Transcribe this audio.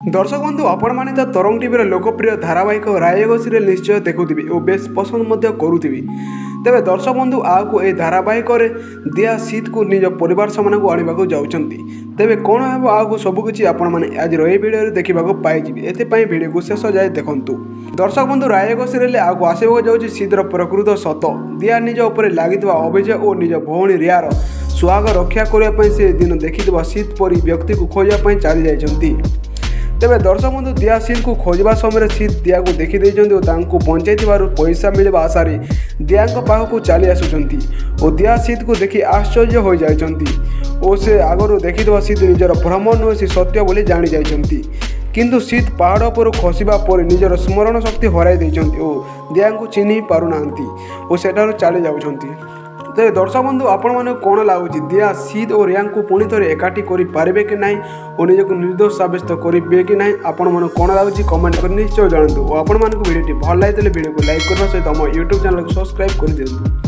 दर्शक बंधु आपण मैंने तो तरंग टीवी लोकप्रिय धारावाहिक रायगढ़ सीरियल निश्चय देखुथिबे और बेस पसंद मध्य करुथिबे। तेबे दर्शक बंधु आगु ए धारावाहिक दिया सीत को निज परिवार समान को आने जाउछंती। तेबे कौन हेबो आगु सबकिछि आपण माने आज रही वीडियो देखा पाइबे। एथिपाई वीडियो को शेष जाए देखंतु। दर्शक बंधु रायगढ़ सीरियल आगु आसबाक जाउछि सीतर प्रकृत सत दिया निज उपर लागितबा अभिजय और निज भौणी रियार सुहाग रक्षा करने से दिन देखिथिबा सीत परी व्यक्ति को खोजापी चली जाइछंती। तेबे दर्शक बंधु दिया सीत को खोजा समय सीत दिया को देखी बंचाई पैसा मिलवा आशा दिया पाखक चली आसुंट और दिया सीत को देखी आश्चर्य हो जाइछंती और से आगरू देखिथिबा सीत निजर भ्रम नुहे सी सत्य बोली जानी जाइछंती। किंतु सीत पहाड़ पर खसवा पर निजर स्मरण शक्ति हराई देइछंती और दिया को चिन्ह पारुनांती और सेठारु चली जाउछंती। तो दर्शक बंधु आपण माने कौन लगुच दिया सीत और रिया को पुणी थे एकाठी करें कि ना और निजक निर्दोष सब्यस्त करेंगे कि ना आपण मैंने कौन लगुच कमेंट कर निश्चय जानतु और आपण मानक वीडियो भल लगे वीडियो को लाइक करने सहित आम यूट्यूब चैनल को सब्सक्राइब कर दिंतु।